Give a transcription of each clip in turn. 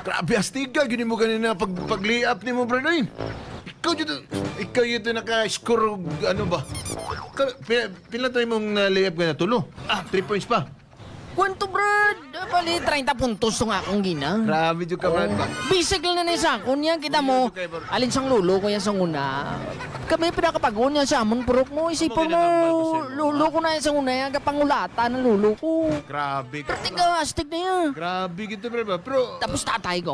Grabe, astiga. Gini mo kanina pag-lay-up ni mo, brad. Ay, ikaw yun naka-score, ano ba? Pila tayo mong lay-up ka na tulo? 3 points pa. Kwento, Brad. Bali, 30 puntos nga akong gina. Grabe dyan ka, brad. Bisig lang na sa akon yan. Kita mo, alin sang lulo ko yan sa una. Kami pinakapagon yan sa amon, purok mo. Isipon mo, lulo ko na yan sa una yan. Kapangulata ng lulo ko. Grabe ka. Pero tiga, astig na yan. Grabe kita, brad. Pero... Tapos tatay ko.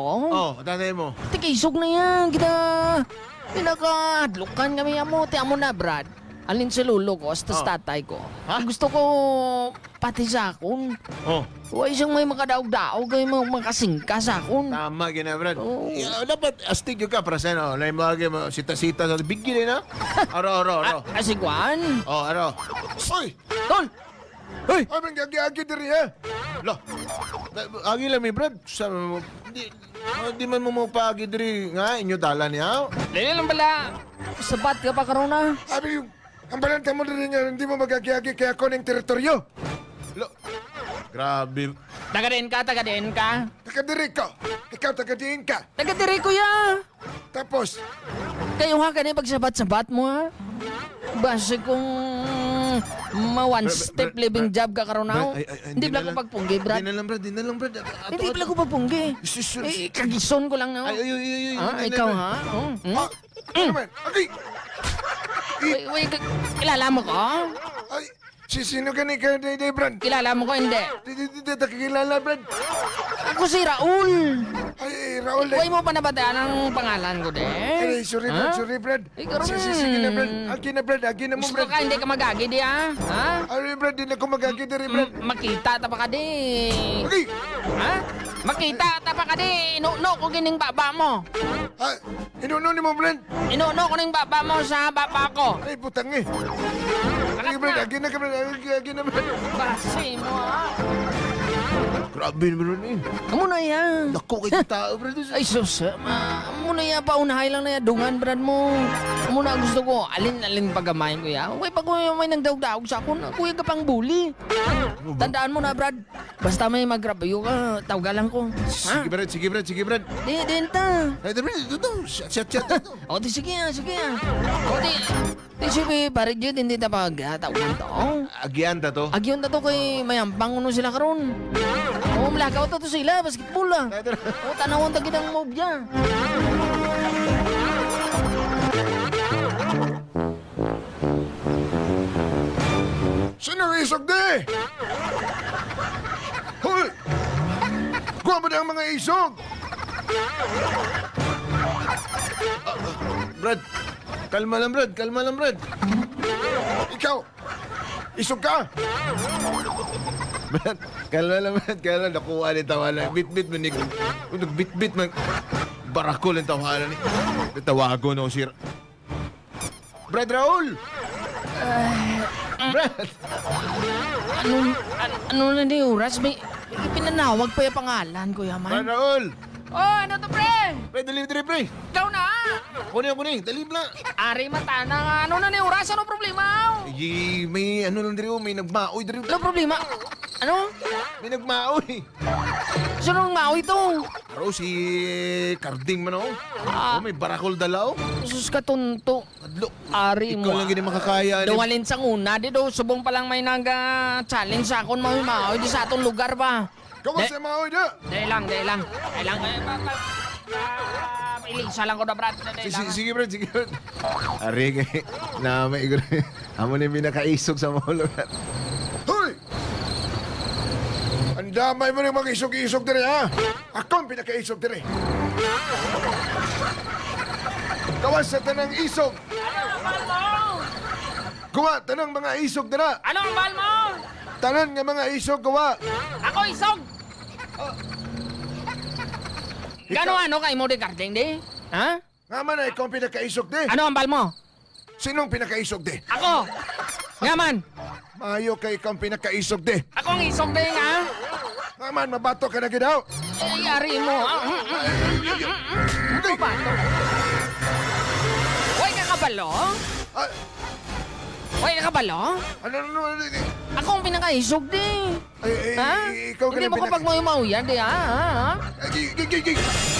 Tatay mo. Tigisog na yan. Kita, pinakadlukan kami yan mo. Tiyan mo na, Brad. Alin sa lulo ko, tas tatay ko. Gusto ko pati sa akon. Huwag siyang may makadaog-daog, may makasingka sa akon. Tama, gina, Brad. Dapat astig yung ka para sa'yo. Lain mo lagi mo, sita-sita. Bigil na. Aro. Asigwan? Aro. Uy! Tol! Uy! Ay, manggagi-agi diri, ha? Lo, agi lang, Brad. Di man mo mapagi diri nga, inyo dala niya. Lili lang pala. Sabat ka pa karoon na. Abi, ang balanta mo diri nga, hindi mo magagi-agi kaya ako ng teritoryo. Lo, grabe. Taga-diin ka. Taga-diri ko. Ikaw taga-diin ka. Taga-diri ko ya. Tapos? Kayo ha, kanina pagsabat-sabat mo ha. Base kung one step living job ka karoon na. Hindi pala ko pagpunggi, Brad. Hindi na lang, Brad. Hindi pala ko pagpunggi. Kagison ko lang na. Ikaw ha? Ano man? Okay. Wait, kilala mo ko? Ay, sino ka ni Brad? Kilala mo ko, hindi. Hindi kakilala, Brad. Ako si Raul. Ay, Raul. Huwag mo pa nabataan ang pangalan ko, de. Ay, sorry, Brad. Sige na, Brad. Agi na mo, Gusto Brad. ka, hindi ka magagi, di ha? Ay, Brad, hindi na ako magagi diri, Brad. Makita ta pa ka, di. Okay. Ha? Makita ta pa ka, di. Inuno ko gining baba mo. Inuno ni mo, Brad. Inuno ko ning baba mo sa baba ko. Ay, putang eh. Ay, Brad, agi na ka, Brad. Agi na, Brad. Basi mo, ha? Grabe naman eh. Amo na yan. Naku, kayo tao, Brad. Ay, sus. Amo na yan. Paunahay lang na yan. Dungan, Brad mo. Amo na gusto ko. Alin pagamayin ko yan. Huwag pag may nagdaog-daog sa akon. Kuya ka pang bully. Tandaan mo na, Brad. Basta may mag-rabayo ka, tawagan ko. Sige, Brad. Di, ta. Ay, Brad, ito. Shut. O, di, sige. O, di, sige, pare dyan, hindi ta pag-tawagan to. Agian ta to. Agyon na to kay mayampang uno sila karon. O, malakaw to sila, basketball lang. O, tanawon ta ginang mob dyan. Sino isog di? Hoy! Kuha mo na ang mga isog! Brad, kalma lang, Brad. Ikaw, isog ka! Brad, kalma lang, nakuha ni tawanan. Bit-bit man, bit-bit man. Barakol ang tawanan. Tawago na si Brad Raul! Brad! Ano na di oras? May pinanawag pa yung pangalan ko, yaman. Brad Raul! Oh, ano to, pre? Pre, dali, pre! Ikaw na! Kunin, dali na! Ari mata na, ano na ni oras? Ano problema? May ano lang diri, may nagmaoy diri. Ano problema? Ano? May nagmaoy. Sino nang maoy to? Aro si Carding man may barakol dalaw. Sus ka tunto. Adlo. Ari mo. Ikaw lang gini makakaya. Duwalin sa una, di do. Subong pa lang may nag-challenge sa akon, maoy di sa atong lugar pa. Kamu sa maoy na? Dahil lang. Ilisa lang ko na, Brad. Sige, Brad. Ari kay na may igor. Amo ni pinakaisog sa molo. Hoy! Ang damay mo ng mga isog-isog diri, ha? Ako ang pinakaisog diri. Gawas sa tanang isog. Ano ang bal mo? Gawa, tanang mga isog dira. Ano ang bal mo? Tanan nga mga isog, gawa. Ako isog. Gano kay mo de Carding, di? Ha? Nga man, ikaw ang pinakaisog di. Ano ang bal mo? Sinong pinakaisog di? Ako. Nga man. Mayo kay ikaw ang pinakaisog di. Ako ang isog di nga. Nga man, mabato ka na gidaw. Yari mo. Okay. Bato. Huwag ka kabalo? Huwag ka kabalo? Ano? Ako ang may nakaisog di. Ha? Ikaw Hindi mo kapag mau yan di ha?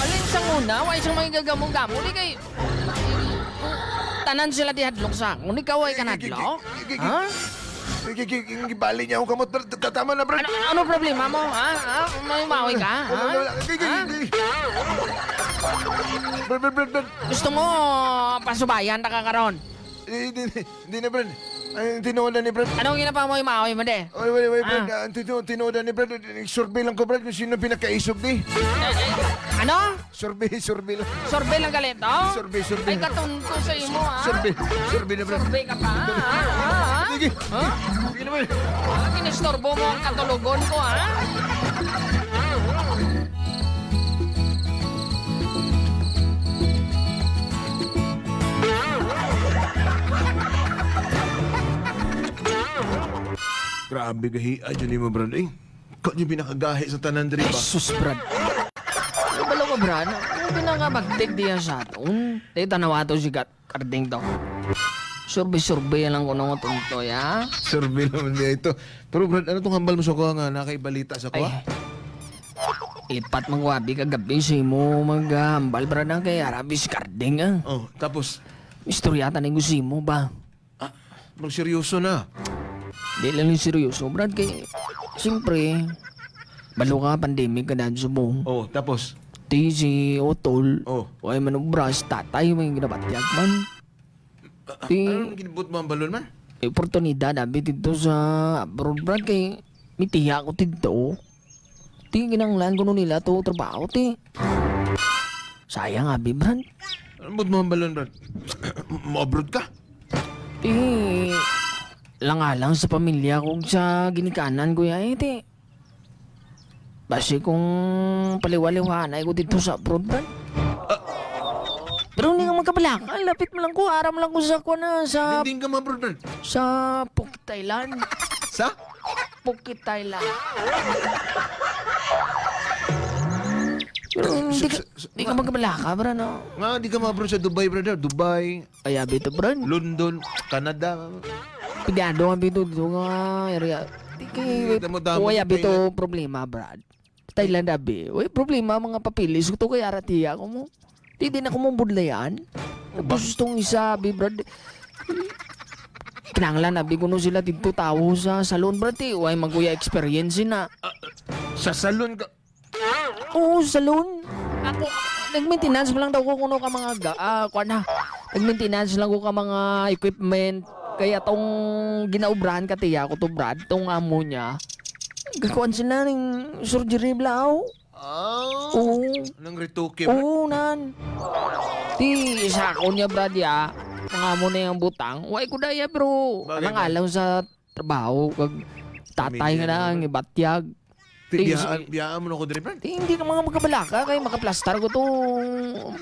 Alin sa una, wa isang mga gagamong-gamo di kay... Tanan sila di hadlok sa akon, ikaw ay kanadlok? Ha? Gibali niya akong kamot. Tama na, Brad. Ano problema mo, ha? May mawi ka, ha? Brad. Gusto mo pasubayan ta ka karon? Hindi na, Brad. Ay, tinoda ni Brad. Anong ginapa mo yung mawi mo de? Wait, Brad. Tinoda ni Brad. Survey lang ko, Brad, kung sino pinakaisog ni. Ano? Survey lang. Sorbet lang galit, oh? Survey. Ay, katunto sa imo, ha? Survey na, Brad. Sorbet ka pa, ha? Sige. Ha? Sige naman. Kinistorbo mo ang katulugon ko, ha? Grabe gahian yun mo, Brad. Ikaw yung pinakagahi sa tanan diri ba? Sus, Brad. Ano ba ka, Brad? Ano pinakabagtig diya sa aton? Tayo tanawato si Karding to. Survey lang ko nung tunto, ya? Survey naman niya ito. Pero Brad, ano tong hambal mo sa kuha nga nakaibalita sa Ay, kuha? ipat magwabi kagabi si mo maghambal, Brad, na kay Arabi si Karding, ah. Oh, tapos, Istoryata na yung gusto mo ba? magseryoso na. Di lang yung seryoso, Brad, kay... Siyempre, balo ka pandemic ka na sa buong. Oh, tapos, Di si Otol, Oh. o ay manubras, tatay, may ginabatyag man. Di, anong ginibot mo ang balon man? oportunidad abi dito sa abroad, Brad, kay mitiya ko dito. Di ginanglan ko nun nila to trabaho, ti. Sayang abi, Brad. Anong bot mo ang balon, Brad? Mo-abroad ka? Di, lang sa pamilya ko sa ginikanan ko ya, ti. Basi kung paliwaliwanay ko dito sa abroad, Brad. Pero hindi ka magkabalaka. Lapit mo lang ko. Aram lang ko sa ko na sa... Hindi ka ma-abroad, Brad. Sa Phuket, Thailand. Sa? Phuket, Thailand. Pero hindi ka magkabalaka, Brad, no? Nga, di ka ma-abroad sa Dubai, brother. Dubai, Ay, abi ito, Brad. London, Canada. Pidado ang bito dito nga area. Di kay... Damo-damo Uy, sa abi ito Thailand. problema, Brad. Thailand, abi. Uy, problema mga papilis. Ito kay aratiya ko mo. Di din ako mong budlayan. Tapos itong isa, abi, Brad. Kinanglan, abi ko no sila dito tao sa salon, Brad. Uy, mag-uya experience na. Sa salon ka. Oo, salon. Ako, nag-maintenance mo lang daw ko kuno ka mga nag-maintenance lang ko ka mga equipment. Kaya tong ginaubrahan ka tiya ko to, Brad, tong amo niya. Gakuan sila ng surgery blaw. Oh. Oo. Anong retoke, Brad? Oo, nan. Di, isa ko niya, Brad, ya. Mga amo na yung butang. Uy, ko daya, pero Bagay anang ba? alam sa trabaho. Kag tatay nga na ang ibatyag. Biyaan mo na ako diri, Brad. Di, hindi ka mga magkabalaka kay makaplastar ko to.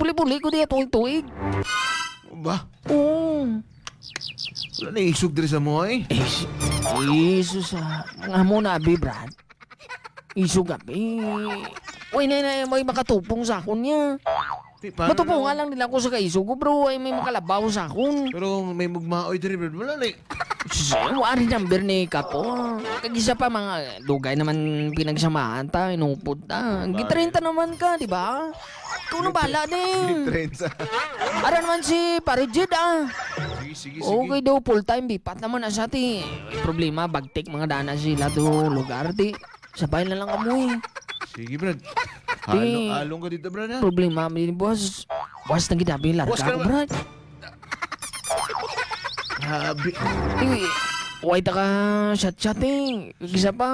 Puli-puli ko diya tuwig-tuwig. Ba? Oo. Wala na isog diri sa mo, eh. Jesus, mga mo na, abi, Brad. Iso gabi. Uy, na may makatupong sa akon niya. Matupong nga lang nila ako sa kaiso ko, bro. Ay, may makalabaw sa akon. Pero may mugmaoy diri, Brad. Wala na, eh. Wari number ni Kapo. Kagisa pa mga dugay naman pinagsamahan ta, inupod ta. Gitarenta naman ka, di ba? Ikaw na bala din. Trensa. Ara naman si Parijid, ah. Sige. Okay daw, full-time bipat naman na sa ti. Problema, bagtik mga dana sila do lugar, ti. Sabay na lang amoy. Sige, Brad. Di- Halong ka dito, Brad, ha? Problema, may boss. Boss, nang ginabi, larga Boss ka ko, naman. Brad. Grabe. Uy, ta ka chat-chat, eh. Kagisa pa.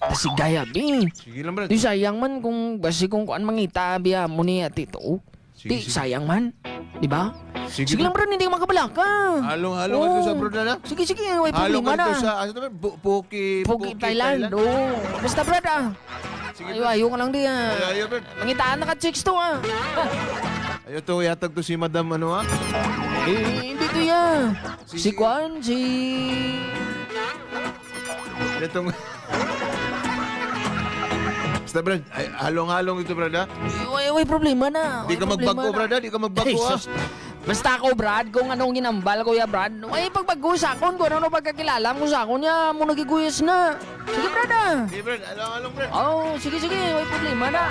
Tasigay, abi. Sige lang, Brad. Di sayang man kung basi kung kuan mangita biya mo ni ati to. Sige, Di sige. sayang man. Di ba? Sige, Sige lang bro, hindi ka makabalaka. Halong ka dito sa Brad, na? Sige, may Halong problema ka dito na. sa, ano ito, Puki Pogi Thailand. Oo. Basta brad ah. Sige, Ayaw ka lang di ah. Ayaw, Brad. Mangitaan na ka chicks to ah. Ayaw to, yatag to si Madam, ano, ha? Hindi to ya. Si Sige. Kwan, si... Itong... Basta, Brad. Halong-halong ito, Brad, ha? Uy, problema na. Di ka magbago, Brad, ha? Di ka magbago, ha? Basta ako, Brad, kung anong ginambal, Kuya Brad, ay pagbago sa akon, kung ano pagkakilala mo sa akon niya, mo nagiguyas na. Sige, Brad, ah. Hey, Brad, along, Brad. Oh, sige, may problema na.